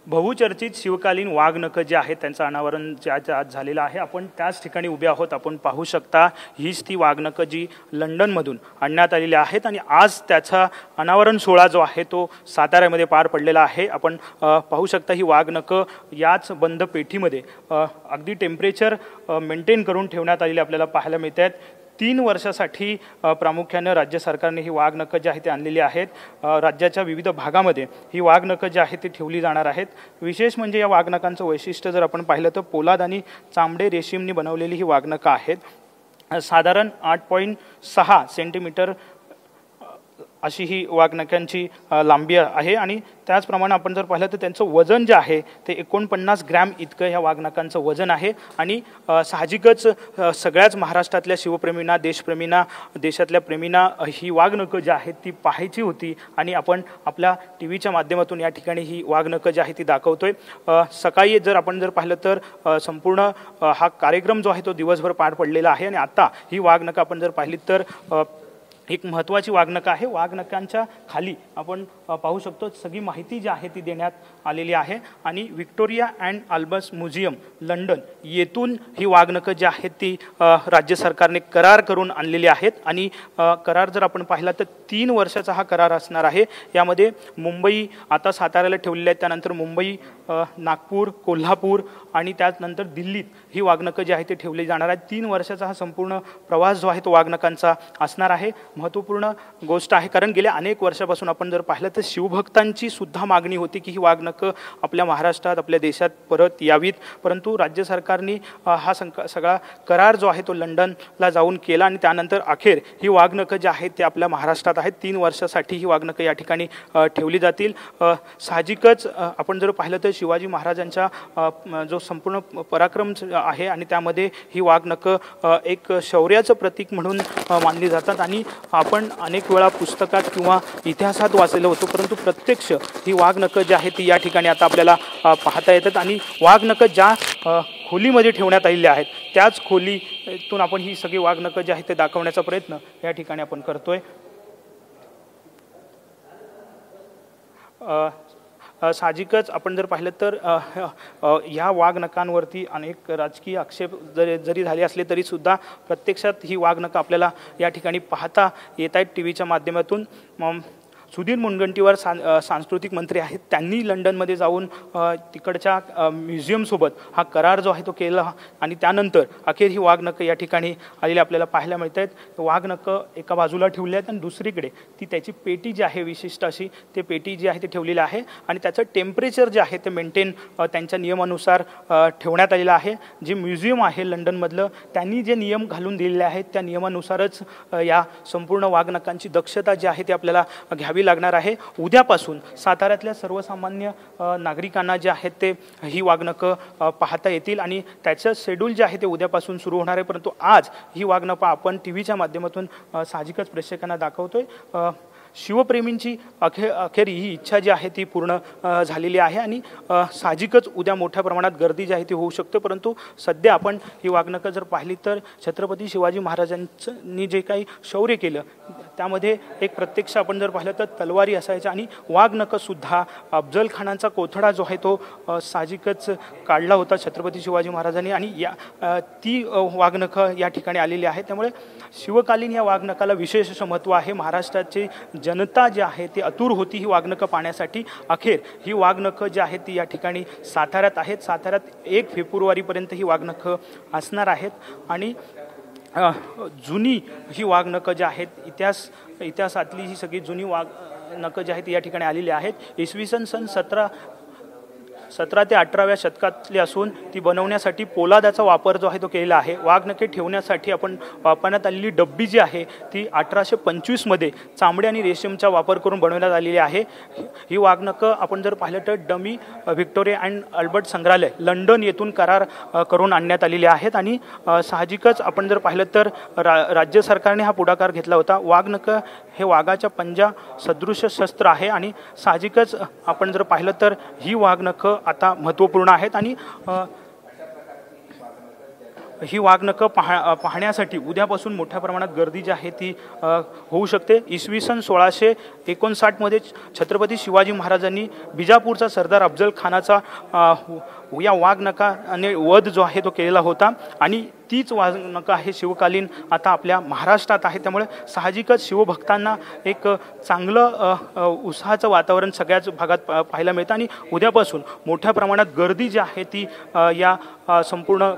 बहुचर्चित शिवकालीन वाघनखं जे आहेत त्यांचं अनावरण आज झालेलं आहे। आपण त्याच ठिकाणी उभे आहोत। आपण पाहू शकता हीच ती वाघनखं जी लंडनमधून आणण्यात आलेली आहेत आणि आज त्याचा अनावरण सोहळा जो आहे तो साताऱ्यामध्ये पार पडलेला आहे। आपण पाहू शकता ही वाघनखं याच बंद पेटीमध्ये अगदी टेम्परेचर मेंटेन करून ठेवण्यात आलेली आपल्याला पाहायला मिळतात। 3 वर्षासाठी प्रामुख्याने राज्य सरकारने ही वाघनखं जी आहे ती आणलेली आहेत। राज्याच्या विविध भागामध्ये ही वाघनखं जी आहे ती ठेवली जाणार आहेत। विशेष म्हणजे या वाघनखांचं वैशिष्ट्य जर आपण पाहिलं तर पोलाद आणि चांबडे रेशीमनी बनवलेली ही वाघनखं आहेत। साधारण 8.6 सेंटीमीटर अशी ही वाघनखांची लांबी आहे आणि त्याचप्रमाणे आपण जर पाहिलं तर त्यांचं वजन जे आहे ते 49 ग्रॅम इतकं ह्या वाघनखांचं वजन आहे। आणि साहजिकच सगळ्याच महाराष्ट्रातल्या शिवप्रेमींना देशप्रेमींना देशातल्या प्रेमींना ही वाघनखं जी आहेत ती पाहायची होती आणि आपण आपल्या टीव्हीच्या माध्यमातून या ठिकाणी ही वाघनखं जी आहे ती दाखवतोय। सकाळी जर आपण जर पाहिलं तर संपूर्ण हा कार्यक्रम जो आहे तो दिवसभर पार पडलेला आहे आणि आता ही वाघनखं आपण जर पाहिली तर एक महत्त्वाची वाघनखं आहे। वाघनखांच्या खाली आपण पाहू शकतो सगळी माहिती जी आहे ती देण्यात आलेली आहे आणि Victoria and Albert museum London येथून ही वाघनखं जी आहेत ती राज्य सरकारने करार करून आणलेली आहेत आणि करार जर आपण पाहिला तर 3 वर्षाचा हा करार असणार आहे। यामध्ये मुंबई आता साताऱ्याला ठेवलेले आहेत, त्यानंतर मुंबई, नागपूर, कोल्हापूर आणि त्यानंतर दिल्लीत ही वाघनखं जी आहे ती ठेवली जाणार आहेत। 3 वर्षाचा हा संपूर्ण प्रवास जो आहे तो वाघनखांचा असणार आहे। महत्त्वपूर्ण गोष्ट आहे कारण गेल्या अनेक वर्षापासून आपण जर पाहिलं तर शिवभक्तांची सुद्धा मागणी होती की ही वाघनखं आपल्या महाराष्ट्रात आपल्या देशात परत यावीत, परंतु राज्य सरकारने हा सगळा करार जो आहे तो लंडनला जाऊन केला आणि त्यानंतर अखेर ही वाघनखं जी आहेत ती आपल्या महाराष्ट्रात आहेत। 3 वर्षासाठी ही वाघनखं या ठिकाणी ठेवली जातील। साहजिकच आपण जर पाहिलं तर शिवाजी महाराजांचा जो संपूर्ण पराक्रम आहे आणि त्यामध्ये ही वाघनखं एक शौर्याचं प्रतीक म्हणून मानली जातात आणि आपण अनेक वेळा पुस्तकात किंवा इतिहासात वाचलेलं होतं, परंतु प्रत्यक्ष ही वाघनखं जी आहे ती या ठिकाणी आता आपल्याला पाहता येतात आणि वाघनखं ज्या खोलीमध्ये ठेवण्यात आलेली आहेत त्याच खोलीतून आपण ही सगळी वाघनखं जी आहे ते दाखवण्याचा प्रयत्न या ठिकाणी आपण करतोय। साहजिकच आपण जर पाहिलं तर ह्या वाघनखांवरती अनेक राजकीय आक्षेप जरी झाले असले तरी सुद्धा प्रत्यक्षात ही वाघनखं आपल्याला या ठिकाणी पाहता येत आहेत टीव्हीच्या माध्यमातून। सुधीर मुनगंटीवार सांस्कृतिक मंत्री आहेत, त्यांनी लंडनमध्ये जाऊन तिकडच्या म्युझियमसोबत हा करार जो आहे तो केला आणि त्यानंतर अखेर ही वाघनखं या ठिकाणी आलेली आपल्याला पाहायला मिळत आहेत। वाघनखं एका बाजूला ठेवली आहेत आणि दुसरीकडे ती त्याची पेटी जी आहे विशिष्ट अशी ते पेटी जी आहे ती ठेवलेली आहे आणि त्याचं टेम्परेचर जे आहे ते मेंटेन त्यांच्या नियमानुसार ठेवण्यात आलेलं आहे। जे म्युझियम आहे लंडनमधलं त्यांनी जे नियम घालून दिलेले आहेत त्या नियमानुसारच या संपूर्ण वाघनखांची दक्षता जी आहे ती आपल्याला घ्यावी लागणार आहे। उद्यापासून साताऱ्यातल्या सर्वसामान्य नागरिकांना जे आहेत ते ही वाघनखं पाहता येतील आणि त्याचं शेड्यूल जे आहे ते उद्यापासून सुरू होणार आहे, परंतु आज ही वाघनखं आपण टीव्हीच्या माध्यमातून साहजिकच प्रेक्षकांना दाखवतोय। शिवप्रेमींची अखेर ही इच्छा जी आहे ती पूर्ण झालेली आहे आणि साहजिकच उद्या मोठ्या प्रमाणात गर्दी जी आहे ती होऊ शकते, परंतु सध्या आपण ही वाघनखं जर पाहिली तर छत्रपती शिवाजी महाराजांनी जे काही शौर्य केलं त्यामध्ये एक प्रत्यक्ष आपण जर पाहिलं तर तलवारी असायच्या आणि वाघनखंसुद्धा अफजल खानाचा कोथळा जो आहे तो साहजिकच काढला होता छत्रपती शिवाजी महाराजांनी आणि ती वाघनखं या ठिकाणी आलेली आहे। त्यामुळे शिवकालीन या वाघनखाला विशेष असं महत्त्व आहे। महाराष्ट्राची जनता जी आहे ती आतुर होती ही वाघनखं पाहण्यासाठी। अखेर ही वाघनखं जी आहेत ती या ठिकाणी साताऱ्यात आहेत। साताऱ्यात 1 फेब्रुवारीपर्यंत ही वाघनखं असणार आहेत आणि जुनी ही वाघनखं जी आहेत इतिहासातली ही सगळी जुनी वाघनखं जी आहेत ती या ठिकाणी आलेली आहेत। इसवी सन 17 ते 18व्या शतकातली असून ती बनवण्यासाठी पोलादाचा वापर जो आहे तो केलेला आहे। वाघनखे ठेवण्यासाठी आपण वापरण्यात आलेली डब्बी जी आहे ती 1825 मध्ये चांबडे आणि रेशीमचा वापर करून बनवण्यात आलेली आहे। ही वाघनखं आपण जर पाहिलं तर डमी व्हिक्टोरिया अँड अल्बर्ट संग्रहालय लंडन येथून करार करून आणण्यात आलेले आहेत आणि साहजिकच आपण जर पाहिलं तर राज्य सरकारने हा पुढाकार घेतला होता। वाघनखं हे वाघाच्या पंजा सदृश शस्त्र आहे आणि साहजिकच आपण जर पाहिलं तर ही वाघनखं आता महत्त्वपूर्ण आहेत आणि ही वाघनखं पाहण्यासाठी उद्यापासून मोठ्या प्रमाणात गर्दी जी आहे ती होऊ शकते। इसवी सन 1659 छत्रपती शिवाजी महाराजांनी बिजापूरचा सरदार अफजल खानाचा या वाघनखाने वध जो आहे तो केलेला होता आणि तीच वाघनखं आहे शिवकालीन आता आपल्या महाराष्ट्रात आहे। त्यामुळे साहजिकच शिवभक्तांना एक चांगलं उत्साहाचं वातावरण सगळ्याच भागात पाहायला मिळतं आणि उद्यापासून मोठ्या प्रमाणात गर्दी जी आहे ती या संपूर्ण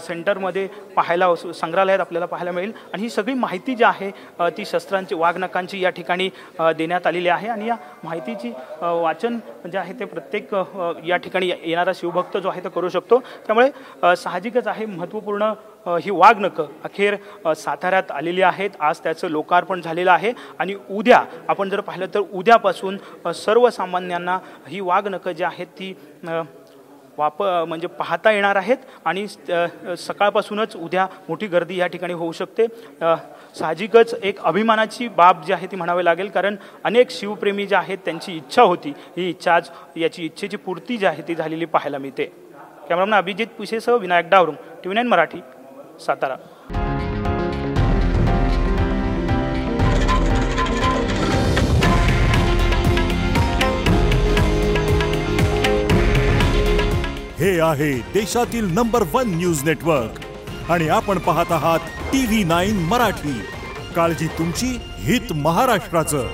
सेंटरमध्ये संग्रहालयात आपल्याला पाहायला मिळेल आणि ही सगळी माहिती जी आहे ती शस्त्रांची वाघनखांची या ठिकाणी देण्यात आलेली आहे आणि या माहितीची वाचन जे आहे ते प्रत्येक या ठिकाणी येणारा शिवभक्त जो आहे तो करू शकतो। त्यामुळे साहजिकच आहे महत्त्वपूर्ण ही वाघनखं अखेर साताऱ्यात आलेली आहेत। आज त्याचं लोकार्पण झालेलं आहे आणि उद्या आपण जर पाहिलं तर उद्यापासून सर्वसामान्यांना ही वाघनखं जी आहेत ती म्हणजे पाहता येणार आहेत आणि सकाळपासूनच उद्या मोठी गर्दी या ठिकाणी होऊ शकते। साहजिकच एक अभिमानाची बाब जी आहे ती म्हणावी लागेल, कारण अनेक शिवप्रेमी जे आहेत त्यांची इच्छा होती, ही इच्छा आज याची इच्छेची पूर्ती जी आहे ती झालेली पाहायला मिळते। कॅमेरामॅन अभिजित पुसेसह विनायक डावरुंग, TV9 मराठी, सातारा। हे आहे देशातील नंबर 1 न्यूज नेटवर्क आणि आपण पाहत आहात TV9 मराठी। काळजी तुमची, हित महाराष्ट्राचं।